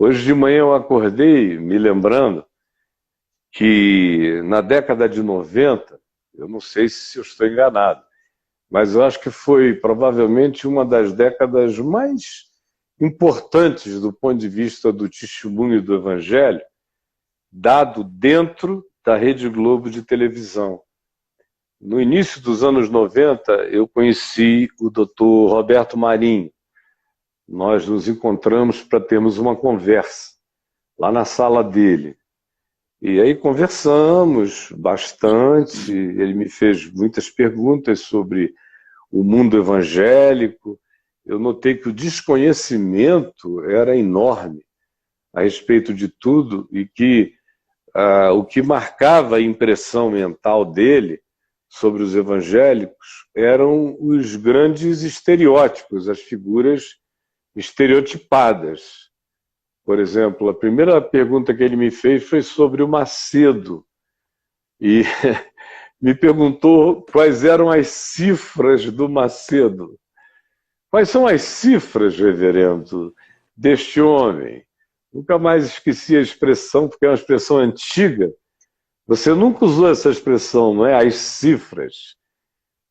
Hoje de manhã eu acordei me lembrando que na década de 90, eu não sei se eu estou enganado, mas eu acho que foi provavelmente uma das décadas mais importantes do ponto de vista do testemunho do Evangelho, dado dentro da Rede Globo de televisão. No início dos anos 90, eu conheci o Dr. Roberto Marinho. Nós nos encontramos para termos uma conversa lá na sala dele. E aí conversamos bastante, ele me fez muitas perguntas sobre o mundo evangélico. Eu notei que o desconhecimento era enorme a respeito de tudo e que o que marcava a impressão mental dele sobre os evangélicos eram os grandes estereótipos, as figuras estereotipadas. Por exemplo, a primeira pergunta que ele me fez foi sobre o Macedo e me perguntou quais eram as cifras do Macedo. Quais são as cifras, reverendo, deste homem? Nunca mais esqueci a expressão, porque é uma expressão antiga. Você nunca usou essa expressão, não é? As cifras,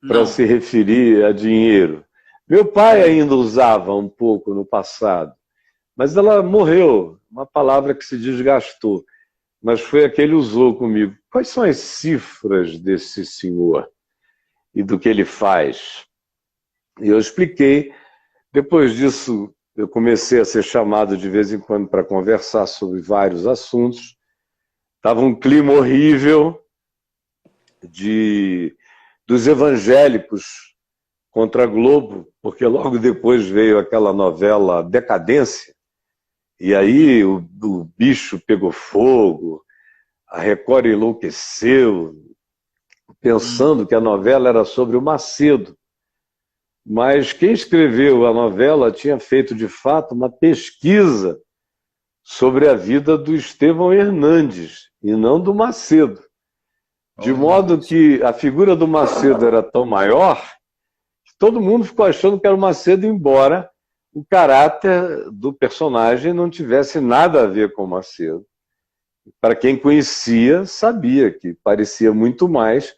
para se referir a dinheiro. Meu pai ainda usava um pouco no passado, mas ela morreu, uma palavra que se desgastou. Mas foi a que ele usou comigo. Quais são as cifras desse senhor e do que ele faz? E eu expliquei. Depois disso, eu comecei a ser chamado de vez em quando para conversar sobre vários assuntos. Estava um clima horrível dos evangélicos contra a Globo, porque logo depois veio aquela novela Decadência, e aí o bicho pegou fogo, a Record enlouqueceu, pensando que a novela era sobre o Macedo. Mas quem escreveu a novela tinha feito, de fato, uma pesquisa sobre a vida do Estevão Hernandes, e não do Macedo. De modo que a figura do Macedo era tão maior que todo mundo ficou achando que era o Macedo, embora o caráter do personagem não tivesse nada a ver com o Macedo. Para quem conhecia, sabia que parecia muito mais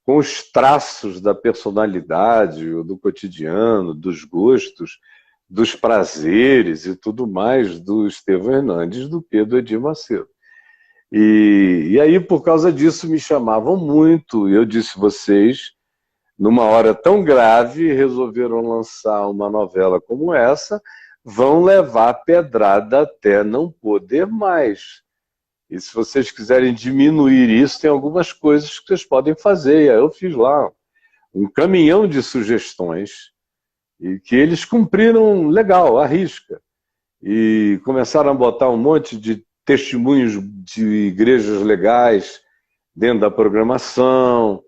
com os traços da personalidade, do cotidiano, dos gostos, dos prazeres e tudo mais do Estevão Hernandes do que do Edir Macedo. E aí, por causa disso, me chamavam muito. Eu disse, vocês, numa hora tão grave, resolveram lançar uma novela como essa, vão levar pedrada até não poder mais. E se vocês quiserem diminuir isso, tem algumas coisas que vocês podem fazer. E aí eu fiz lá um caminhão de sugestões e que eles cumpriram legal, à risca. E começaram a botar um monte de testemunhos de igrejas legais dentro da programação,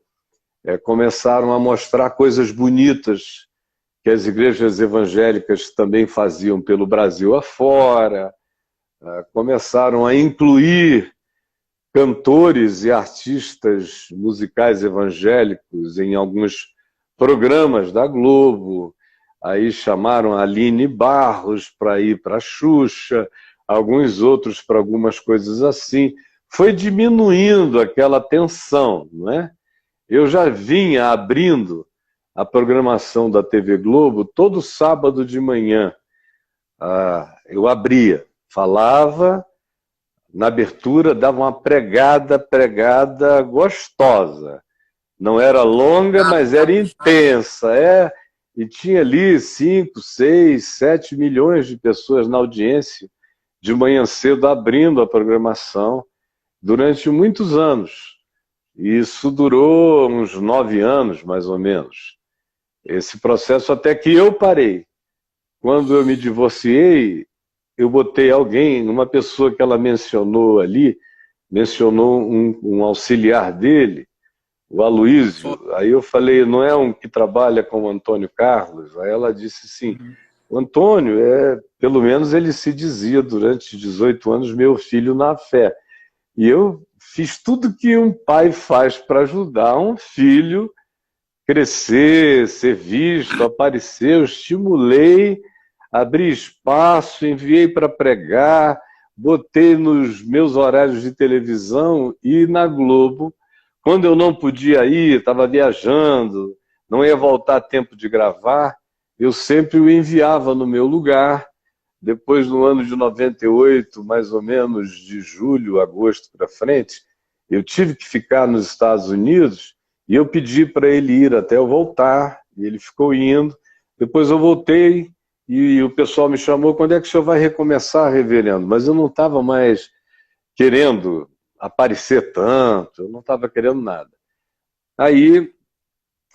começaram a mostrar coisas bonitas que as igrejas evangélicas também faziam pelo Brasil afora, começaram a incluir cantores e artistas musicais evangélicos em alguns programas da Globo. Aí chamaram a Aline Barros para ir para a Xuxa, alguns outros para algumas coisas assim. Foi diminuindo aquela tensão, não é? Eu já vinha abrindo a programação da TV Globo todo sábado de manhã. Eu abria, falava, na abertura dava uma pregada gostosa. Não era longa, mas era intensa, e tinha ali 5, 6, 7 milhões de pessoas na audiência, de manhã cedo abrindo a programação, durante muitos anos. E isso durou uns 9 anos, mais ou menos. Esse processo até que eu parei. Quando eu me divorciei, eu botei alguém, uma pessoa que ela mencionou ali, mencionou um auxiliar dele, o Aloísio. Aí eu falei, não é um que trabalha com o Antônio Carlos? Aí ela disse sim. O Antônio, pelo menos ele se dizia durante 18 anos, meu filho na fé. E eu fiz tudo que um pai faz para ajudar um filho crescer, ser visto, aparecer. Eu estimulei, abri espaço, enviei para pregar, botei nos meus horários de televisão e na Globo, quando eu não podia ir, estava viajando, não ia voltar a tempo de gravar, eu sempre o enviava no meu lugar. Depois, no ano de 98, mais ou menos de julho, agosto para frente, eu tive que ficar nos Estados Unidos e eu pedi para ele ir até eu voltar, e ele ficou indo. Depois eu voltei e o pessoal me chamou: quando é que o senhor vai recomeçar, reverendo? Mas eu não estava mais querendo aparecer tanto, eu não estava querendo nada. Aí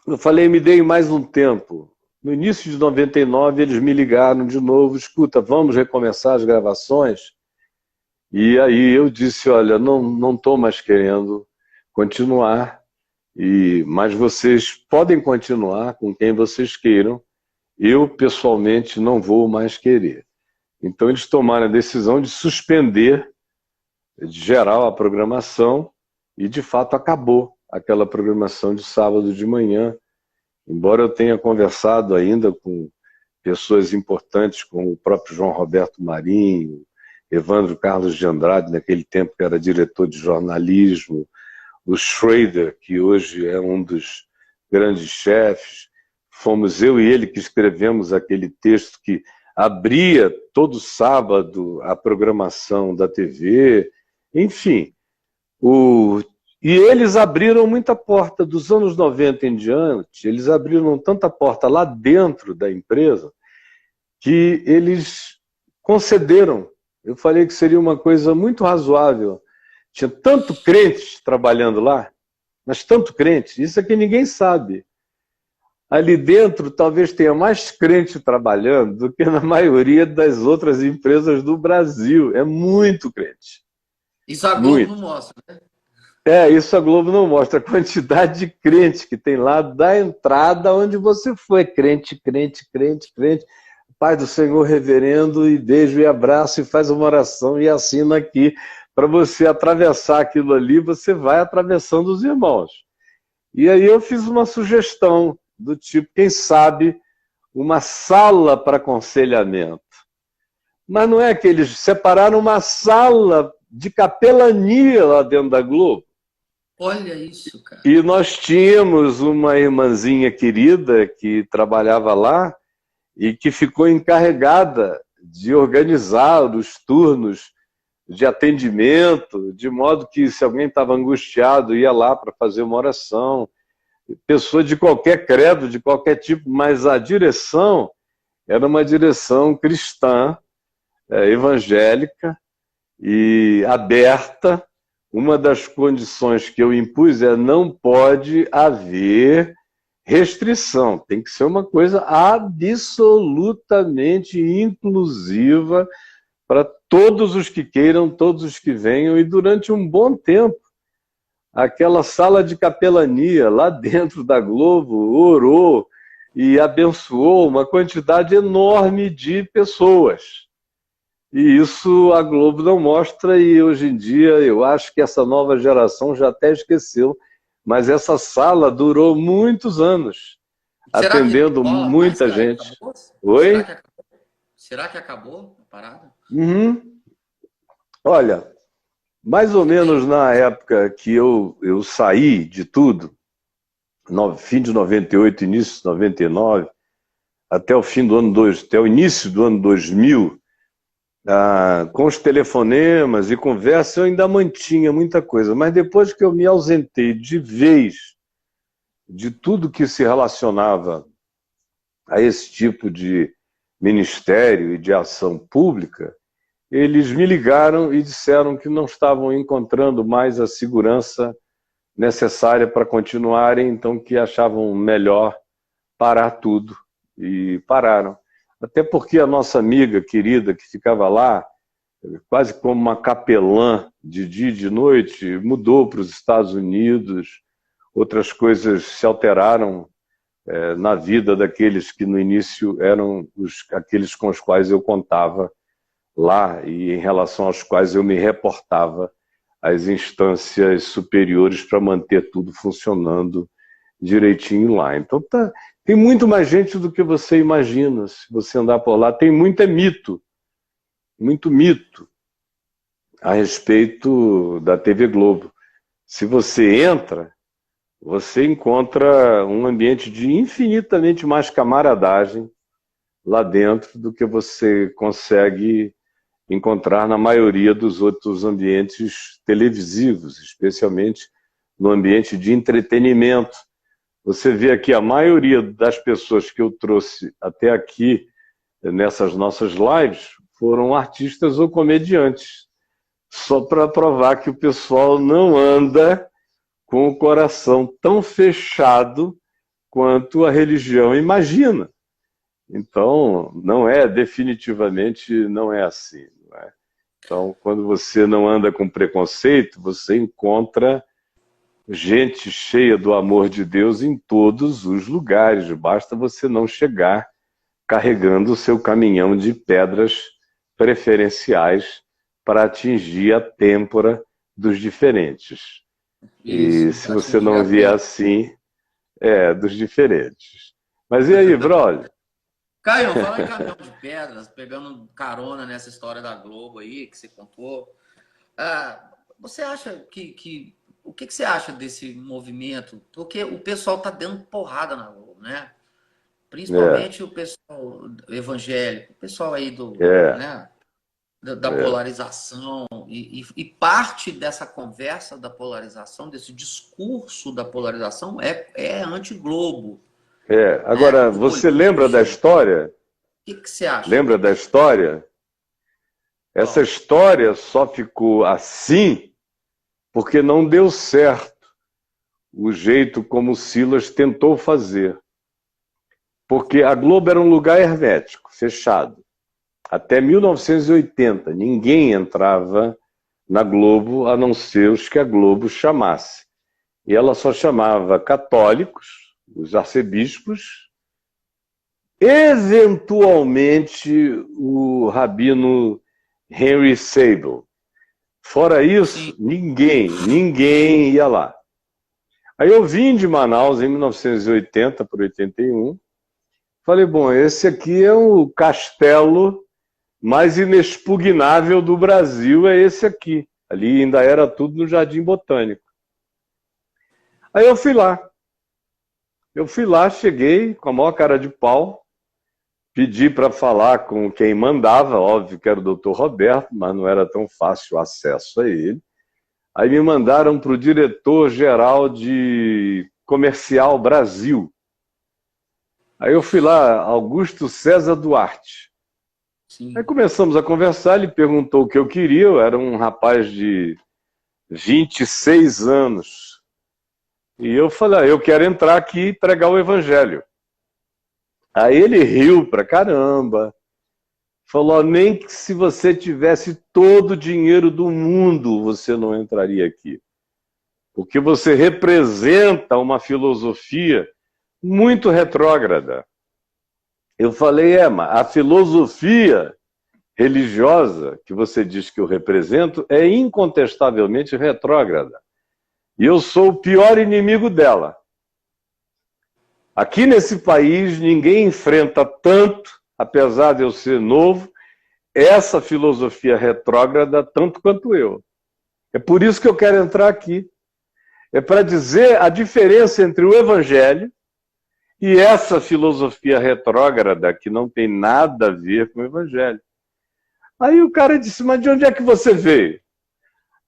eu falei: me deem mais um tempo. No início de 99, eles me ligaram de novo: escuta, vamos recomeçar as gravações? E aí eu disse: olha, não estou mais querendo continuar, mas vocês podem continuar com quem vocês queiram, eu pessoalmente não vou mais querer. Então eles tomaram a decisão de suspender de geral a programação e de fato acabou aquela programação de sábado de manhã. Embora eu tenha conversado ainda com pessoas importantes, como o próprio João Roberto Marinho, Evandro Carlos de Andrade, naquele tempo que era diretor de jornalismo, o Schrader, que hoje é um dos grandes chefes. Fomos eu e ele que escrevemos aquele texto que abria todo sábado a programação da TV. Enfim, e eles abriram muita porta. Dos anos 90 em diante, eles abriram tanta porta lá dentro da empresa que eles concederam. Eu falei que seria uma coisa muito razoável. Tinha tanto crente trabalhando lá, mas tanto crente, isso é que ninguém sabe. Ali dentro talvez tenha mais crente trabalhando do que na maioria das outras empresas do Brasil. É muito crente. Isso a Globo Muito. não mostra, né? Isso a Globo não mostra, a quantidade de crente que tem lá da entrada onde você foi. Crente, crente, crente, crente. Pai do Senhor, reverendo, e beijo e abraço, e faz uma oração e assina aqui. Para você atravessar aquilo ali, você vai atravessando os irmãos. E aí eu fiz uma sugestão do tipo, quem sabe, uma sala para aconselhamento. Mas não é que eles separaram uma sala de capelania lá dentro da Globo. Olha isso, cara. E nós tínhamos uma irmãzinha querida que trabalhava lá e que ficou encarregada de organizar os turnos de atendimento, de modo que se alguém estava angustiado ia lá para fazer uma oração. Pessoa de qualquer credo, de qualquer tipo, mas a direção era uma direção cristã, evangélica e aberta. Uma das condições que eu impus é: não pode haver restrição, tem que ser uma coisa absolutamente inclusiva para todos os que queiram, todos os que venham. E durante um bom tempo, aquela sala de capelania lá dentro da Globo orou e abençoou uma quantidade enorme de pessoas. E isso a Globo não mostra, e hoje em dia eu acho que essa nova geração já até esqueceu, mas essa sala durou muitos anos, Será que atendendo rola mais, muita cara? gente. Acabou? Oi? Será que acabou a parada? Uhum. Olha, mais ou menos na época que eu saí de tudo, fim de 98, início de 99, até o fim do ano 2000, até o início do ano 2000, com os telefonemas e conversa, eu ainda mantinha muita coisa. Mas depois que eu me ausentei de vez de tudo que se relacionava a esse tipo de ministério e de ação pública, eles me ligaram e disseram que não estavam encontrando mais a segurança necessária para continuarem, então que achavam melhor parar tudo. E pararam. Até porque a nossa amiga querida que ficava lá, quase como uma capelã de dia e de noite, mudou para os Estados Unidos. Outras coisas se alteraram na vida daqueles que no início eram aqueles com os quais eu contava lá e em relação aos quais eu me reportava às instâncias superiores para manter tudo funcionando direitinho lá. Então tem muito mais gente do que você imagina. Se você andar por lá, tem muito mito. Muito mito. a respeito da TV Globo. Se você entra, você encontra um ambiente de infinitamente mais camaradagem lá dentro do que você consegue encontrar na maioria dos outros ambientes televisivos, especialmente no ambiente de entretenimento. Você vê aqui a maioria das pessoas que eu trouxe até aqui nessas nossas lives foram artistas ou comediantes, só para provar que o pessoal não anda com o coração tão fechado quanto a religião imagina. Então, definitivamente não é assim. Não é? Então, quando você não anda com preconceito, você encontra gente cheia do amor de Deus em todos os lugares. Basta você não chegar carregando o seu caminhão de pedras preferenciais para atingir a têmpora dos diferentes. Isso, e se você não vier assim, dos diferentes. Mas e aí, brother? Caio, fala em caminhão de pedras, pegando carona nessa história da Globo aí, que você contou. Você acha o que você acha desse movimento? Porque o pessoal tá dando porrada na Globo, né? Principalmente o pessoal evangélico, o pessoal aí né, da polarização. E parte dessa conversa da polarização, desse discurso da polarização é anti-Globo. Agora, você lembra da história? O que você acha? Lembra da história? Essa história só ficou assim porque não deu certo o jeito como o Silas tentou fazer. Porque a Globo era um lugar hermético, fechado. Até 1980, ninguém entrava na Globo a não ser os que a Globo chamasse. E ela só chamava católicos, os arcebispos, eventualmente o rabino Henry Sable. Fora isso, ninguém ia lá. Aí eu vim de Manaus em 1980 para 81. Falei, bom, esse aqui é o castelo mais inexpugnável do Brasil, é esse aqui. Ali ainda era tudo no Jardim Botânico. Aí eu fui lá. Cheguei com a maior cara de pau, pedi para falar com quem mandava, óbvio que era o Dr. Roberto, mas não era tão fácil o acesso a ele. Aí me mandaram para o diretor-geral de Comercial Brasil. Aí eu fui lá, Augusto César Duarte. Sim. Aí começamos a conversar, ele perguntou o que eu queria, eu era um rapaz de 26 anos. E eu falei, eu quero entrar aqui e pregar o evangelho. Aí ele riu pra caramba. Falou, nem que se você tivesse todo o dinheiro do mundo, você não entraria aqui. Porque você representa uma filosofia muito retrógrada. Eu falei, mas a filosofia religiosa que você diz que eu represento é incontestavelmente retrógrada. E eu sou o pior inimigo dela. Aqui nesse país, ninguém enfrenta tanto, apesar de eu ser novo, essa filosofia retrógrada tanto quanto eu. É por isso que eu quero entrar aqui. É para dizer a diferença entre o evangelho e essa filosofia retrógrada que não tem nada a ver com o evangelho. Aí o cara disse, mas de onde é que você veio?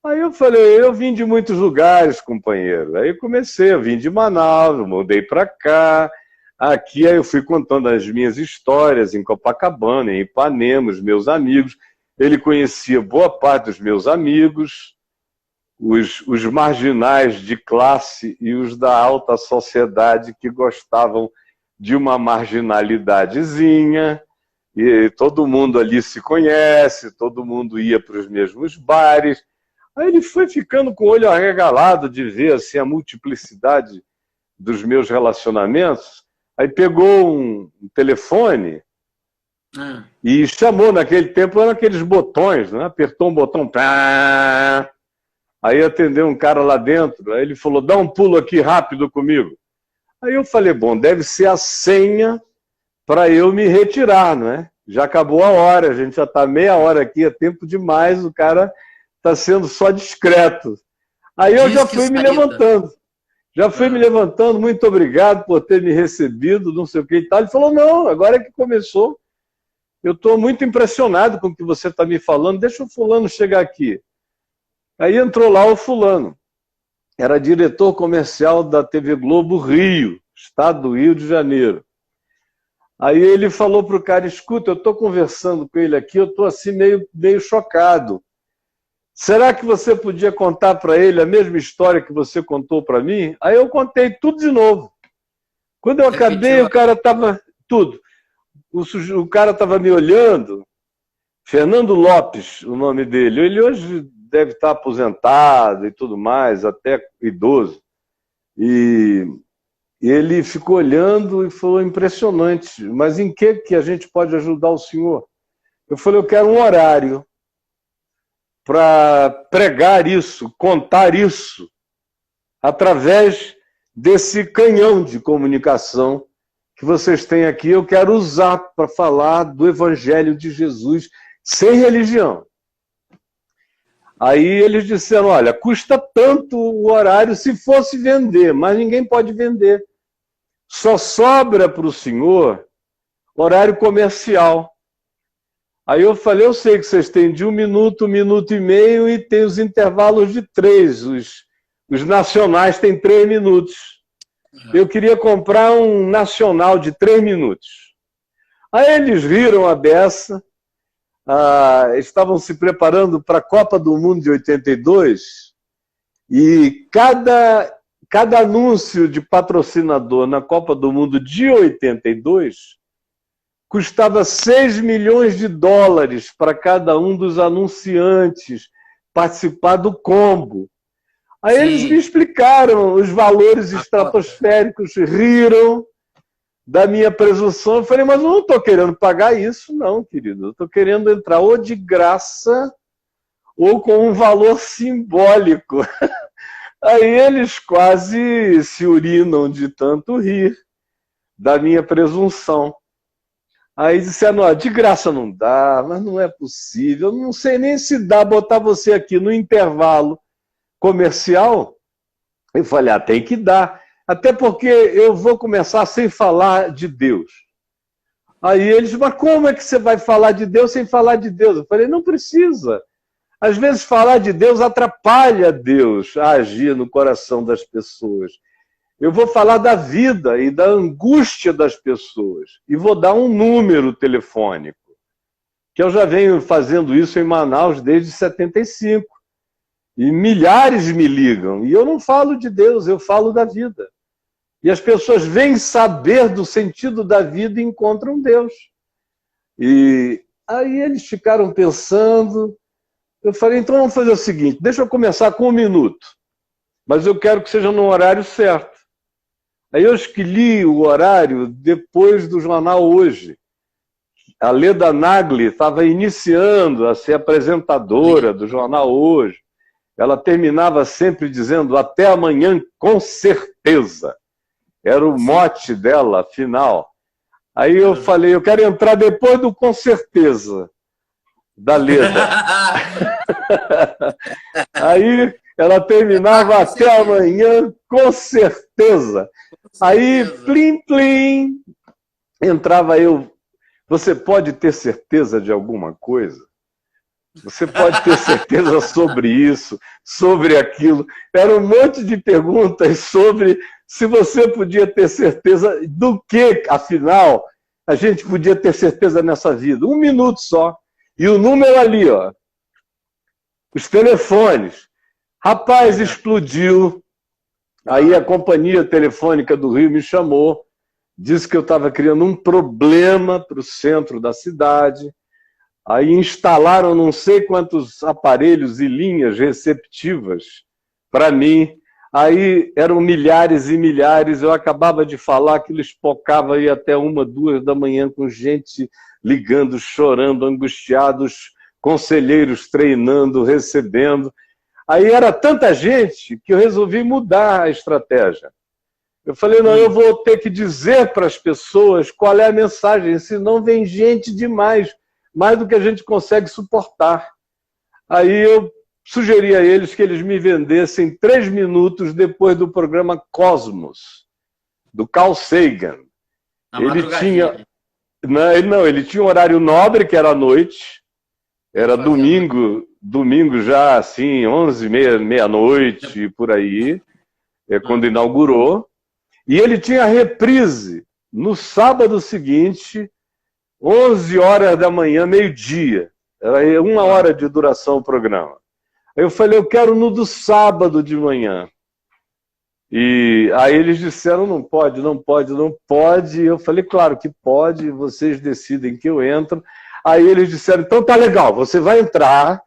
Aí eu falei, eu vim de muitos lugares, companheiro. Aí eu vim de Manaus, eu mudei para cá. Aqui aí eu fui contando as minhas histórias em Copacabana, em Ipanema, os meus amigos. Ele conhecia boa parte dos meus amigos, os marginais de classe e os da alta sociedade que gostavam de uma marginalidadezinha. E todo mundo ali se conhece, todo mundo ia para os mesmos bares. Aí ele foi ficando com o olho arregalado de ver assim, a multiplicidade dos meus relacionamentos. Aí pegou um telefone e chamou, naquele tempo eram aqueles botões, né? Apertou um botão, pá, aí atendeu um cara lá dentro, aí ele falou, dá um pulo aqui rápido comigo. Aí eu falei, bom, deve ser a senha para eu me retirar, não é? Já acabou a hora, a gente já está meia hora aqui, é tempo demais, o cara está sendo só discreto. Aí eu já fui me levantando. Já fui me levantando, muito obrigado por ter me recebido, não sei o que e tal. Ele falou, não, agora é que começou. Eu estou muito impressionado com o que você está me falando, deixa o fulano chegar aqui. Aí entrou lá o fulano. Era diretor comercial da TV Globo Rio, estado do Rio de Janeiro. Aí ele falou para o cara, escuta, eu estou conversando com ele aqui, eu estou assim meio chocado. Será que você podia contar para ele a mesma história que você contou para mim? Aí eu contei tudo de novo. Quando eu acabei, o cara estava... Tudo. O cara estava me olhando, Fernando Lopes, o nome dele. Ele hoje deve estar aposentado e tudo mais, até idoso. E ele ficou olhando e falou, impressionante, mas em que a gente pode ajudar o senhor? Eu falei, eu quero um horário para pregar isso, contar isso, através desse canhão de comunicação que vocês têm aqui, eu quero usar para falar do Evangelho de Jesus sem religião. Aí eles disseram, olha, custa tanto o horário se fosse vender, mas ninguém pode vender. Só sobra para o senhor horário comercial. Aí eu falei, eu sei que vocês têm de 1 minuto, 1 minuto e meio e tem os intervalos de 3. Os nacionais têm 3 minutos. Eu queria comprar um nacional de 3 minutos. Aí eles riram a beça, estavam se preparando para a Copa do Mundo de 82 e cada anúncio de patrocinador na Copa do Mundo de 82 custava 6 milhões de dólares para cada um dos anunciantes participar do combo. Aí eles me explicaram os valores estratosféricos, riram da minha presunção. Eu falei, mas eu não estou querendo pagar isso, não, querido. Eu estou querendo entrar ou de graça ou com um valor simbólico. Aí eles quase se urinam de tanto rir da minha presunção. Aí disseram, ó, de graça não dá, mas não é possível, eu não sei nem se dá botar você aqui no intervalo comercial. Eu falei, tem que dar, até porque eu vou começar sem falar de Deus. Aí eles, mas como é que você vai falar de Deus sem falar de Deus? Eu falei, não precisa. Às vezes falar de Deus atrapalha Deus a agir no coração das pessoas. Eu vou falar da vida e da angústia das pessoas. E vou dar um número telefônico, que eu já venho fazendo isso em Manaus desde 75. E milhares me ligam. E eu não falo de Deus, eu falo da vida. E as pessoas vêm saber do sentido da vida e encontram Deus. E aí eles ficaram pensando. Eu falei, então vamos fazer o seguinte, deixa eu começar com 1 minuto. Mas eu quero que seja no horário certo. Aí eu escolhi o horário depois do Jornal Hoje. A Leda Nagli estava iniciando a ser apresentadora do Jornal Hoje. Ela terminava sempre dizendo, até amanhã com certeza. Era o mote dela, final. Aí eu falei, eu quero entrar depois do com certeza, da Leda. Aí ela terminava até amanhã com certeza. Aí, plim, plim, entrava eu. Você pode ter certeza de alguma coisa? Você pode ter certeza sobre isso, sobre aquilo. Era um monte de perguntas sobre se você podia ter certeza do que, afinal, a gente podia ter certeza nessa vida. 1 minuto só. E o número ali, ó. Os telefones. Rapaz, explodiu. Aí a companhia telefônica do Rio me chamou, disse que eu estava criando um problema para o centro da cidade. Aí instalaram não sei quantos aparelhos e linhas receptivas para mim. Aí eram milhares e milhares. Eu acabava de falar, aquilo espocava aí até 1, 2 da manhã com gente ligando, chorando, angustiados, conselheiros treinando, recebendo. Aí era tanta gente que eu resolvi mudar a estratégia. Eu falei, não, eu vou ter que dizer para as pessoas qual é a mensagem, senão vem gente demais, mais do que a gente consegue suportar. Aí eu sugeri a eles que eles me vendessem 3 minutos depois do programa Cosmos, do Carl Sagan. Ele tinha... Não, ele tinha um horário nobre, que era à noite. Era domingo já, assim, 11, meia-noite, por aí, quando inaugurou. E ele tinha a reprise no sábado seguinte, 11 horas da manhã, meio-dia. Era 1 hora de duração o programa. Aí eu falei, eu quero no do sábado de manhã. E aí eles disseram, não pode, não pode, não pode. Eu falei, claro que pode, vocês decidem que eu entro. Aí eles disseram, então tá legal, você vai entrar,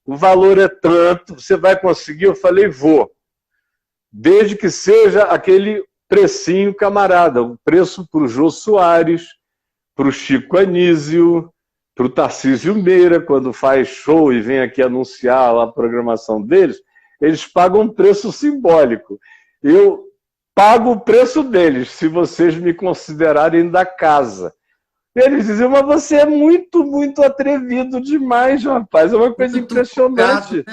o valor é tanto, você vai conseguir? Eu falei, vou. Desde que seja aquele precinho camarada, o preço para o Jô Soares, para o Chico Anísio, para o Tarcísio Meira, quando faz show e vem aqui anunciar a programação deles, eles pagam um preço simbólico. Eu pago o preço deles, se vocês me considerarem da casa. Eles diziam, mas você é muito, muito atrevido demais, rapaz. É uma coisa impressionante.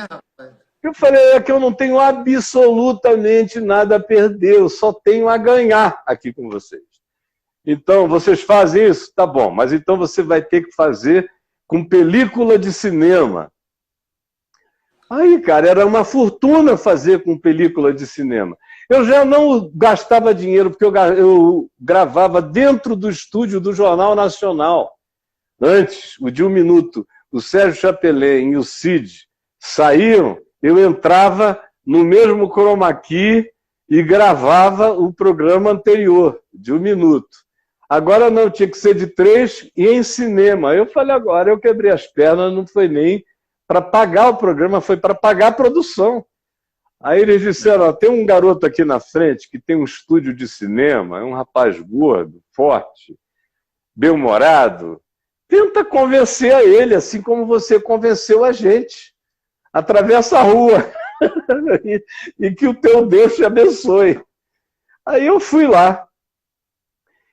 Eu falei, é que eu não tenho absolutamente nada a perder, eu só tenho a ganhar aqui com vocês. Então, vocês fazem isso? Tá bom, mas então você vai ter que fazer com película de cinema. Aí, cara, era uma fortuna fazer com película de cinema. Eu já não gastava dinheiro, porque eu gravava dentro do estúdio do Jornal Nacional. Antes, o de 1 minuto, o Sérgio Chapelin e o Cid saíam, eu entrava no mesmo chroma key e gravava o programa anterior, de 1 minuto. Agora não, tinha que ser de 3 e em cinema. Eu falei, agora eu quebrei as pernas, não foi nem para pagar o programa, foi para pagar a produção. Aí eles disseram, ó, tem um garoto aqui na frente que tem um estúdio de cinema, é um rapaz gordo, forte, bem-humorado. Tenta convencer a ele, assim como você convenceu a gente. Atravessa a rua e que o teu Deus te abençoe. Aí eu fui lá.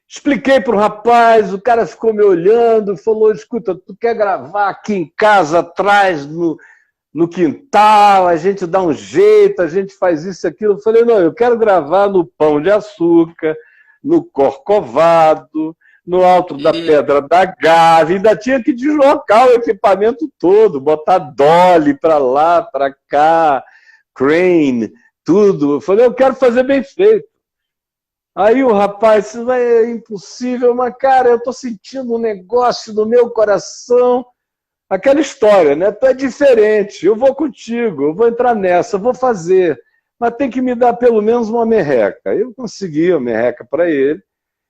Expliquei para o rapaz, o cara ficou me olhando, falou, escuta, tu quer gravar aqui em casa, atrás, no quintal, a gente dá um jeito, a gente faz isso e aquilo. Eu falei, não, eu quero gravar no Pão de Açúcar, no Corcovado, no alto da Pedra da Gávea, ainda tinha que deslocar o equipamento todo, botar dolly para lá, para cá, crane, tudo. Eu falei, eu quero fazer bem feito. Aí o rapaz, isso é impossível, mas, cara, eu estou sentindo um negócio no meu coração. Aquela história, né? Tu é diferente, eu vou contigo, eu vou entrar nessa, eu vou fazer. Mas tem que me dar pelo menos uma merreca. Eu consegui a merreca para ele.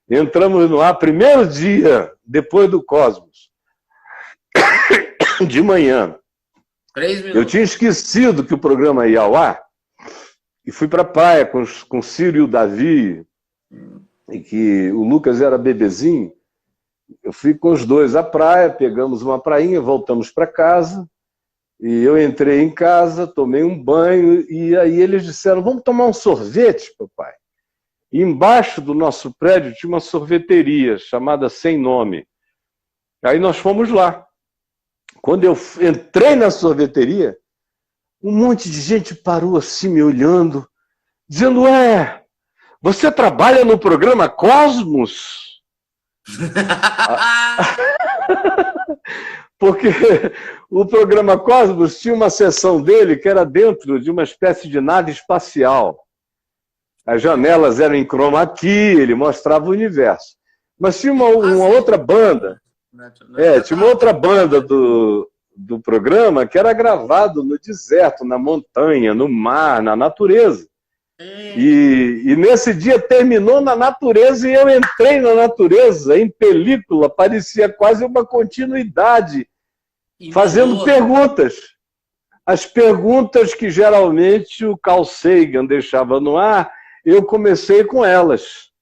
Entramos no ar, primeiro dia, depois do Cosmos. De manhã. 3 minutos. Eu tinha esquecido que o programa ia ao ar e fui para a praia com o Ciro e o Davi, e que o Lucas era bebezinho. Eu fui com os dois à praia, pegamos uma prainha, voltamos para casa, e eu entrei em casa, tomei um banho, e aí eles disseram, vamos tomar um sorvete, papai? E embaixo do nosso prédio tinha uma sorveteria chamada Sem Nome. Aí nós fomos lá. Quando eu entrei na sorveteria, um monte de gente parou assim me olhando, dizendo, você trabalha no programa Cosmos? Porque o programa Cosmos tinha uma seção dele que era dentro de uma espécie de nave espacial. As janelas eram em chroma key, ele mostrava o universo. Mas tinha uma outra banda, tinha uma outra banda do programa que era gravado no deserto, na montanha, no mar, na natureza. E nesse dia terminou na natureza e eu entrei na natureza em película, parecia quase uma continuidade, fazendo perguntas. As perguntas que geralmente o Carl Sagan deixava no ar, eu comecei com elas,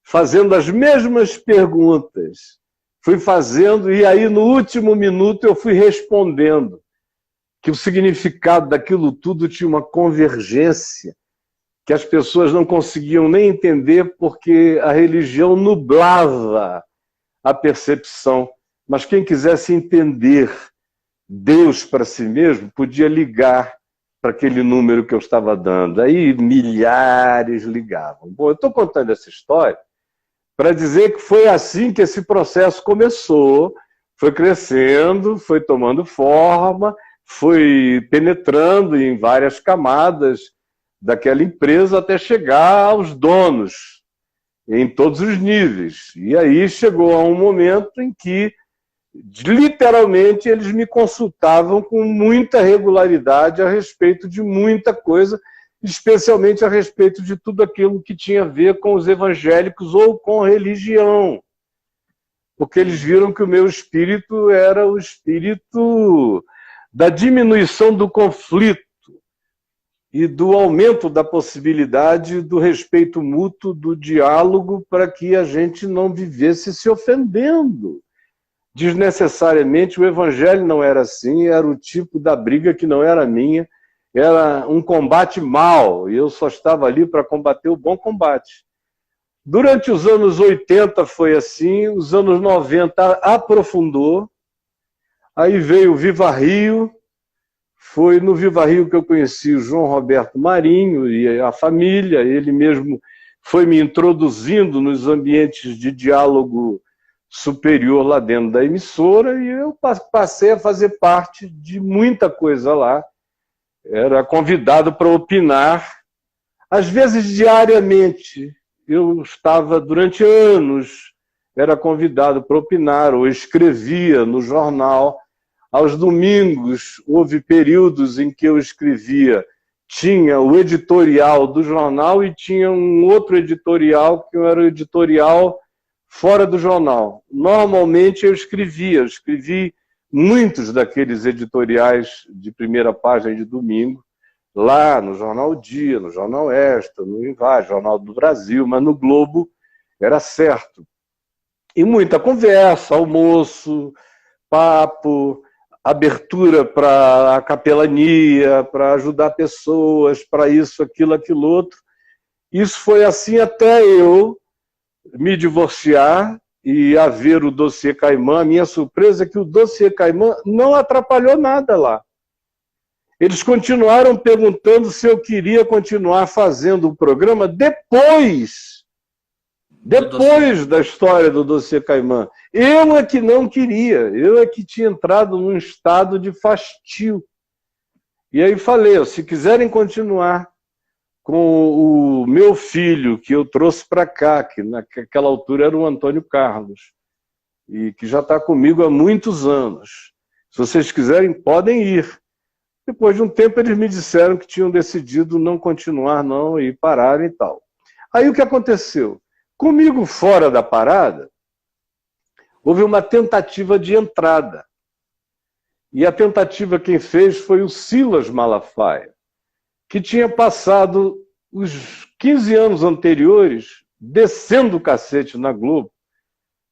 fazendo as mesmas perguntas. Fui fazendo e aí no último minuto eu fui respondendo que o significado daquilo tudo tinha uma convergência que as pessoas não conseguiam nem entender porque a religião nublava a percepção. Mas quem quisesse entender Deus para si mesmo podia ligar para aquele número que eu estava dando. Aí milhares ligavam. Bom, eu estou contando essa história para dizer que foi assim que esse processo começou, foi crescendo, foi tomando forma, foi penetrando em várias camadas daquela empresa até chegar aos donos, em todos os níveis. E aí chegou a um momento em que, literalmente, eles me consultavam com muita regularidade a respeito de muita coisa, especialmente a respeito de tudo aquilo que tinha a ver com os evangélicos ou com religião. Porque eles viram que o meu espírito era o espírito da diminuição do conflito e do aumento da possibilidade do respeito mútuo, do diálogo, para que a gente não vivesse se ofendendo. Desnecessariamente, o evangelho não era assim, era o tipo da briga que não era minha, era um combate mau, e eu só estava ali para combater o bom combate. Durante os anos 80 foi assim, os anos 90 aprofundou, aí veio o Viva Rio, foi no Viva Rio que eu conheci o João Roberto Marinho e a família, ele mesmo foi me introduzindo nos ambientes de diálogo superior lá dentro da emissora, e eu passei a fazer parte de muita coisa lá. Era convidado para opinar, às vezes diariamente. Eu estava, durante anos, era convidado para opinar, ou escrevia no jornal. Aos domingos, houve períodos em que eu escrevia, tinha o editorial do jornal e tinha um outro editorial, que era o editorial fora do jornal. Normalmente eu escrevi muitos daqueles editoriais de primeira página de domingo, lá no Jornal Dia, no Jornal Extra, no Invade, Jornal do Brasil, mas no Globo era certo. E muita conversa, almoço, papo, abertura para a capelania, para ajudar pessoas, para isso, aquilo, aquilo outro. Isso foi assim até eu me divorciar e haver o dossiê Caimã. A minha surpresa é que o dossiê Caimã não atrapalhou nada lá. Eles continuaram perguntando se eu queria continuar fazendo o programa depois da história do dossiê Caimã. Eu é que não queria, eu é que tinha entrado num estado de fastio. E aí falei, se quiserem continuar com o meu filho, que eu trouxe para cá, que naquela altura era o Antônio Carlos, e que já está comigo há muitos anos. Se vocês quiserem, podem ir. Depois de um tempo, eles me disseram que tinham decidido não continuar, não, e pararam e tal. Aí o que aconteceu? Comigo fora da parada, houve uma tentativa de entrada. E a tentativa quem fez foi o Silas Malafaia, que tinha passado os 15 anos anteriores descendo o cacete na Globo,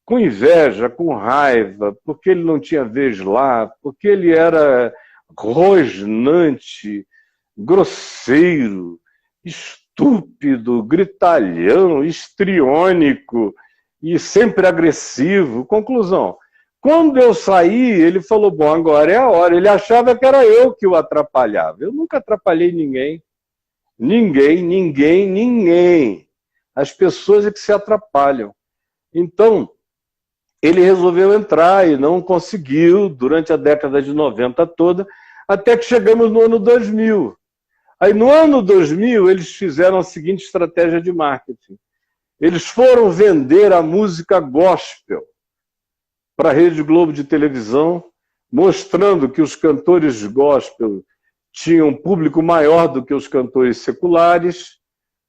com inveja, com raiva, porque ele não tinha vez lá, porque ele era rosnante, grosseiro, estúpido, gritalhão, histriônico e sempre agressivo. Conclusão, quando eu saí, ele falou, bom, agora é a hora. Ele achava que era eu que o atrapalhava. Eu nunca atrapalhei ninguém. Ninguém. As pessoas é que se atrapalham. Então, ele resolveu entrar e não conseguiu durante a década de 90 toda, até que chegamos no ano 2000. Aí, no ano 2000, eles fizeram a seguinte estratégia de marketing. Eles foram vender a música gospel para a Rede Globo de televisão, mostrando que os cantores gospel tinham um público maior do que os cantores seculares,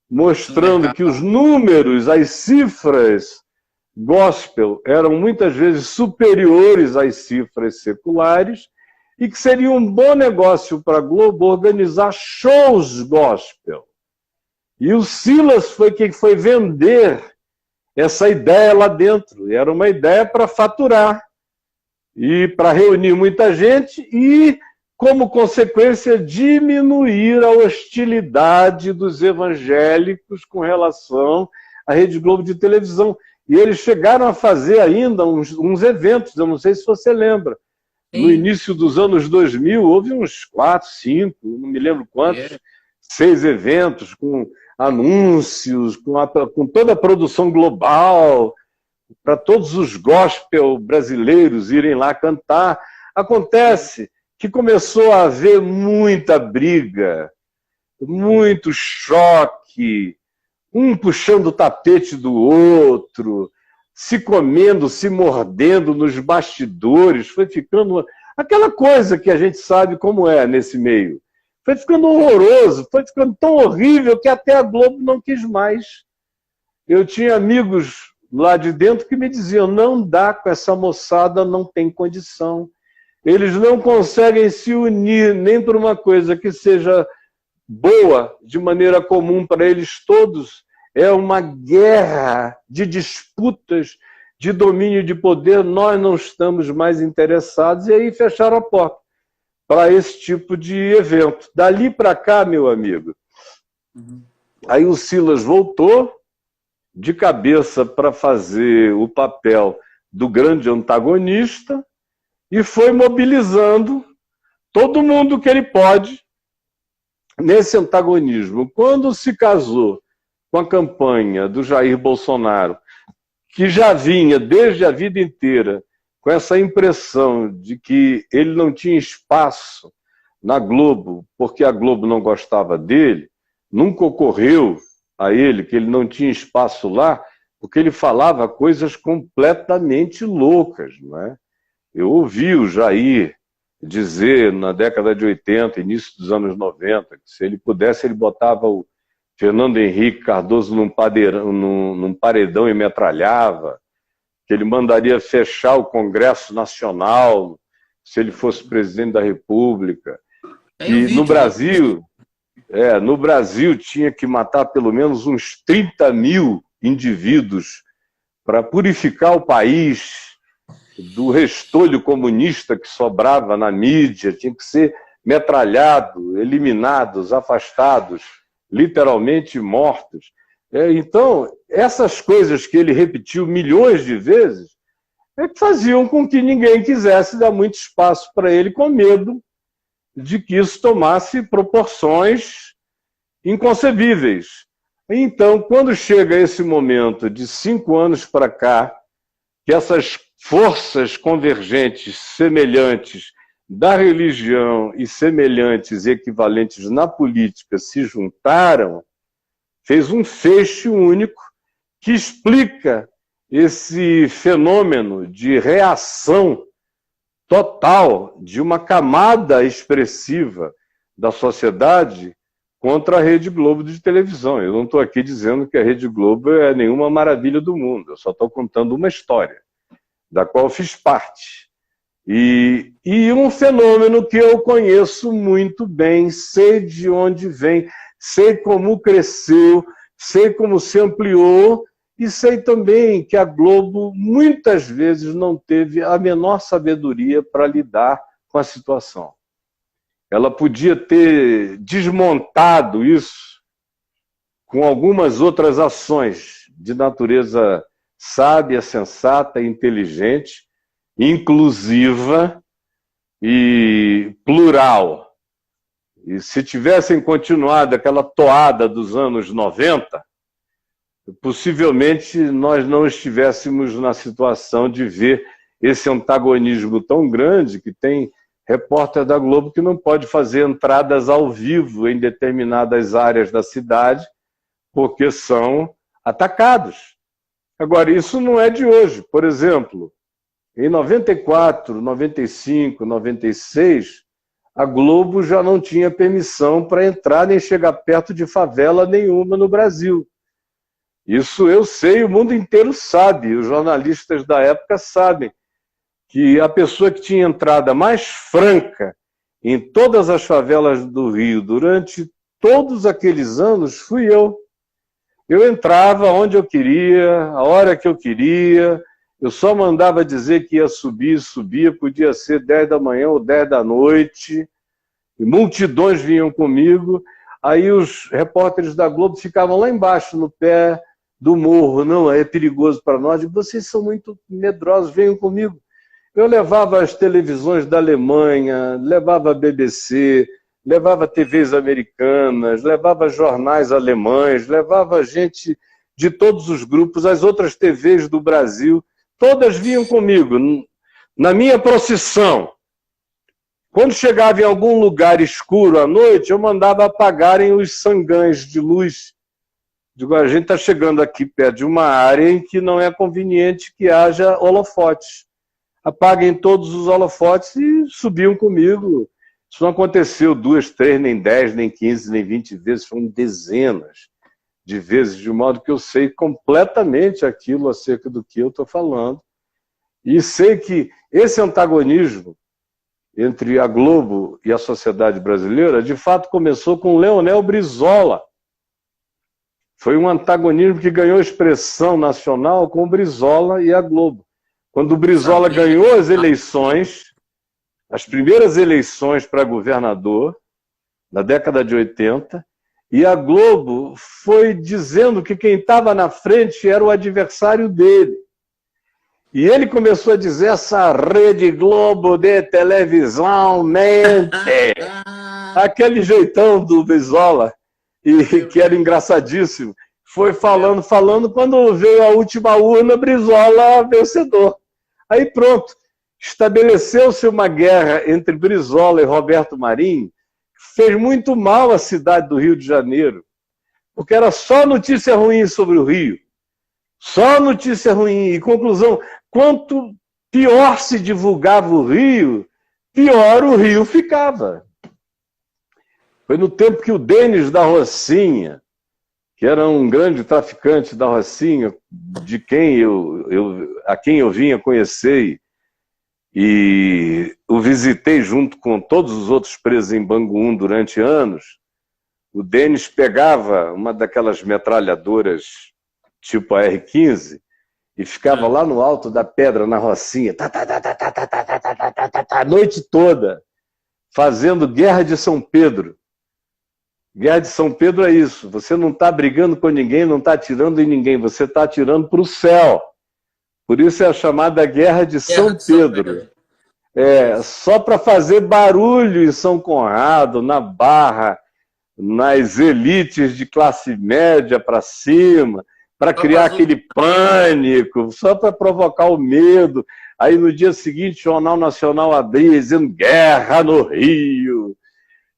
mostrando que os números, as cifras gospel eram muitas vezes superiores às cifras seculares e que seria um bom negócio para a Globo organizar shows gospel. E o Silas foi quem foi vender essa ideia lá dentro. Era uma ideia para faturar e para reunir muita gente e, como consequência, diminuir a hostilidade dos evangélicos com relação à Rede Globo de televisão. E eles chegaram a fazer ainda uns eventos, eu não sei se você lembra, No Sim. início dos anos 2000, houve uns 4, 5, não me lembro quantos, 6 eventos com anúncios, com toda a produção global, para todos os gospel brasileiros irem lá cantar. Acontece que começou a haver muita briga, muito choque, um puxando o tapete do outro, se comendo, se mordendo nos bastidores, foi ficando aquela coisa que a gente sabe como é nesse meio. Foi ficando horroroso, foi ficando tão horrível que até a Globo não quis mais. Eu tinha amigos lá de dentro que me diziam, não dá com essa moçada, não tem condição. Eles não conseguem se unir nem por uma coisa que seja boa, de maneira comum para eles todos. É uma guerra de disputas, de domínio de poder. Nós não estamos mais interessados. E aí fecharam a porta para esse tipo de evento. Dali para cá, meu amigo, aí o Silas voltou de cabeça para fazer o papel do grande antagonista e foi mobilizando todo mundo que ele pode nesse antagonismo. Quando se casou com a campanha do Jair Bolsonaro, que já vinha desde a vida inteira com essa impressão de que ele não tinha espaço na Globo, porque a Globo não gostava dele, nunca ocorreu a ele que ele não tinha espaço lá, porque ele falava coisas completamente loucas, não é? Eu ouvi o Jair dizer na década de 80, início dos anos 90, que se ele pudesse, ele botava o Fernando Henrique Cardoso num paredão e metralhava, que ele mandaria fechar o Congresso Nacional se ele fosse presidente da República. E no Brasil tinha que matar pelo menos uns 30 mil indivíduos para purificar o país do restolho comunista que sobrava na mídia, tinha que ser metralhado, eliminados, afastados, literalmente mortos. Então, essas coisas que ele repetiu milhões de vezes que faziam com que ninguém quisesse dar muito espaço para ele, com medo de que isso tomasse proporções inconcebíveis. Então, quando chega esse momento de 5 anos para cá, que essas forças convergentes, semelhantes da religião e semelhantes e equivalentes na política se juntaram, fez um feixe único que explica esse fenômeno de reação total de uma camada expressiva da sociedade contra a Rede Globo de televisão. Eu não estou aqui dizendo que a Rede Globo é nenhuma maravilha do mundo, eu só estou contando uma história, da qual fiz parte. E um fenômeno que eu conheço muito bem, sei de onde vem, sei como cresceu, sei como se ampliou, e sei também que a Globo muitas vezes não teve a menor sabedoria para lidar com a situação. Ela podia ter desmontado isso com algumas outras ações de natureza sábia, sensata, inteligente, inclusiva e plural. E se tivessem continuado aquela toada dos anos 90, possivelmente nós não estivéssemos na situação de ver esse antagonismo tão grande que tem repórter da Globo que não pode fazer entradas ao vivo em determinadas áreas da cidade porque são atacados. Agora, isso não é de hoje. Por exemplo, em 94, 95, 96, a Globo já não tinha permissão para entrar nem chegar perto de favela nenhuma no Brasil. Isso eu sei, o mundo inteiro sabe, os jornalistas da época sabem, que a pessoa que tinha entrada mais franca em todas as favelas do Rio durante todos aqueles anos fui eu. Eu entrava onde eu queria, a hora que eu queria, eu só mandava dizer que ia subir, subia, podia ser 10 da manhã ou 10 da noite, e multidões vinham comigo, aí os repórteres da Globo ficavam lá embaixo, no pé do morro, não, é perigoso para nós, e vocês são muito medrosos, venham comigo. Eu levava as televisões da Alemanha, levava a BBC, levava TVs americanas, levava jornais alemães, levava gente de todos os grupos, as outras TVs do Brasil, todas vinham comigo, na minha procissão. Quando chegava em algum lugar escuro à noite, eu mandava apagarem os sangães de luz. Digo, a gente está chegando aqui perto de uma área em que não é conveniente que haja holofotes. Apaguem todos os holofotes e subiam comigo. Isso não aconteceu 2, 3, nem 10, nem 15, nem 20 vezes, foram dezenas de vezes, de modo que eu sei completamente aquilo acerca do que eu estou falando. E sei que esse antagonismo entre a Globo e a sociedade brasileira, de fato, começou com Leonel Brizola. Foi um antagonismo que ganhou expressão nacional com o Brizola e a Globo. Quando o Brizola ganhou as eleições, as primeiras eleições para governador, na década de 80, e a Globo foi dizendo que quem estava na frente era o adversário dele. E ele começou a dizer: essa Rede Globo de televisão mente. Aquele jeitão do Brizola, e que era engraçadíssimo. Foi falando, quando veio a última urna, Brizola vencedor. Aí pronto, estabeleceu-se uma guerra entre Brizola e Roberto Marinho, que fez muito mal à cidade do Rio de Janeiro, porque era só notícia ruim sobre o Rio. Só notícia ruim. E conclusão, quanto pior se divulgava o Rio, pior o Rio ficava. Foi no tempo que o Denis da Rocinha, que era um grande traficante da Rocinha, de quem a quem eu vinha conhecer, e o visitei junto com todos os outros presos em Bangu durante anos. O Denis pegava uma daquelas metralhadoras tipo a R-15 e ficava lá no alto da pedra, na Rocinha, a noite toda, fazendo Guerra de São Pedro. Guerra de São Pedro é isso, você não está brigando com ninguém, não está atirando em ninguém, você está atirando para o céu. Por isso é a chamada Guerra de São Pedro. É, só para fazer barulho em São Conrado, na Barra, nas elites de classe média para cima, para criar aquele pânico, só para provocar o medo. Aí no dia seguinte o Jornal Nacional abria dizendo guerra no Rio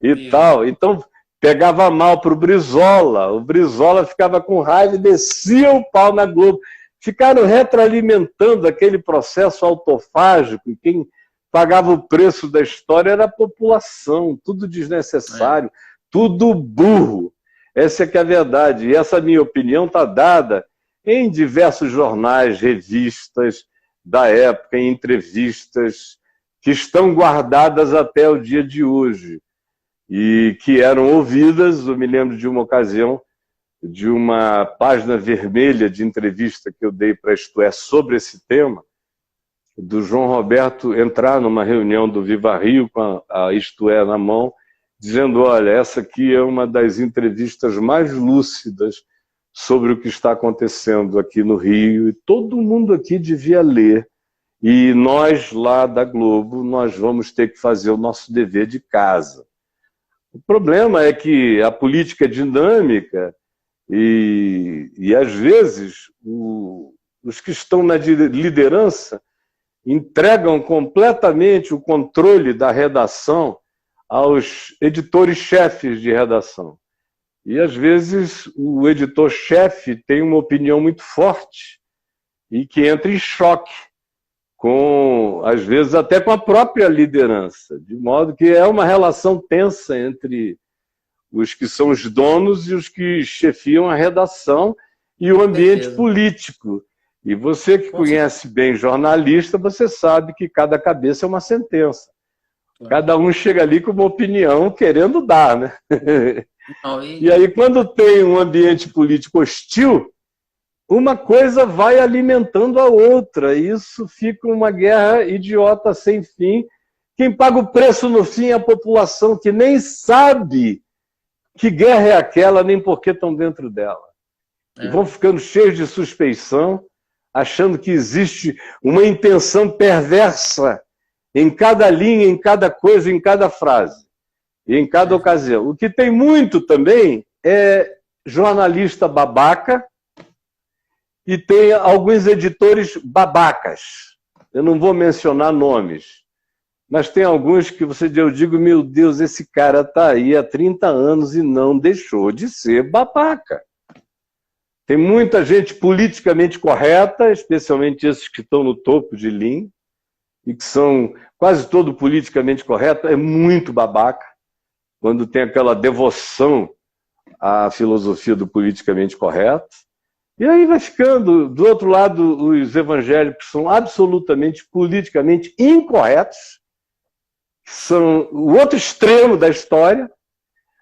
e tal. Então pegava mal para o Brizola ficava com raiva e descia o pau na Globo. Ficaram retroalimentando aquele processo autofágico, e quem pagava o preço da história era a população, tudo desnecessário, tudo burro. Essa é que é a verdade. E essa minha opinião está dada em diversos jornais, revistas da época, em entrevistas que estão guardadas até o dia de hoje e que eram ouvidas. Eu me lembro de uma ocasião, de uma página vermelha de entrevista que eu dei para Isto É sobre esse tema, do João Roberto entrar numa reunião do Viva Rio com a Isto É na mão, dizendo: olha, essa aqui é uma das entrevistas mais lúcidas sobre o que está acontecendo aqui no Rio, e todo mundo aqui devia ler, e nós lá da Globo, nós vamos ter que fazer o nosso dever de casa. O problema é que a política é dinâmica e às vezes, os que estão na liderança entregam completamente o controle da redação aos editores-chefes de redação. E, às vezes, o editor-chefe tem uma opinião muito forte e que entra em choque, às vezes até com a própria liderança, de modo que é uma relação tensa entre os que são os donos e os que chefiam a redação e o ambiente político. E você que conhece bem jornalista, você sabe que cada cabeça é uma sentença. Cada um chega ali com uma opinião querendo dar, né? E aí, quando tem um ambiente político hostil, uma coisa vai alimentando a outra. Isso fica uma guerra idiota sem fim. Quem paga o preço no fim é a população, que nem sabe que guerra é aquela, nem por que estão dentro dela. E vão ficando cheios de suspeição, achando que existe uma intenção perversa em cada linha, em cada coisa, em cada frase, e em cada ocasião. O que tem muito também é jornalista babaca e tem alguns editores babacas. Eu não vou mencionar nomes, mas tem alguns que eu digo, meu Deus, esse cara está aí há 30 anos e não deixou de ser babaca. Tem muita gente politicamente correta, especialmente esses que estão no topo de linha, e que são quase todo politicamente correto, é muito babaca, quando tem aquela devoção à filosofia do politicamente correto. E aí vai ficando, do outro lado, os evangélicos são absolutamente politicamente incorretos, são o outro extremo da história.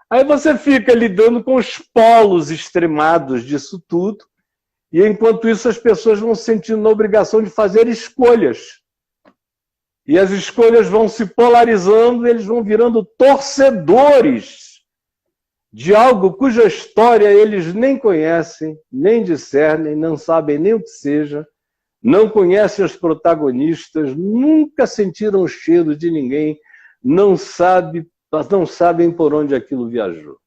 Aí você fica lidando com os polos extremados disso tudo, e enquanto isso as pessoas vão sentindo a obrigação de fazer escolhas. E as escolhas vão se polarizando, eles vão virando torcedores de algo cuja história eles nem conhecem, nem discernem, não sabem nem o que seja, não conhecem os protagonistas, nunca sentiram o cheiro de ninguém, não sabem por onde aquilo viajou.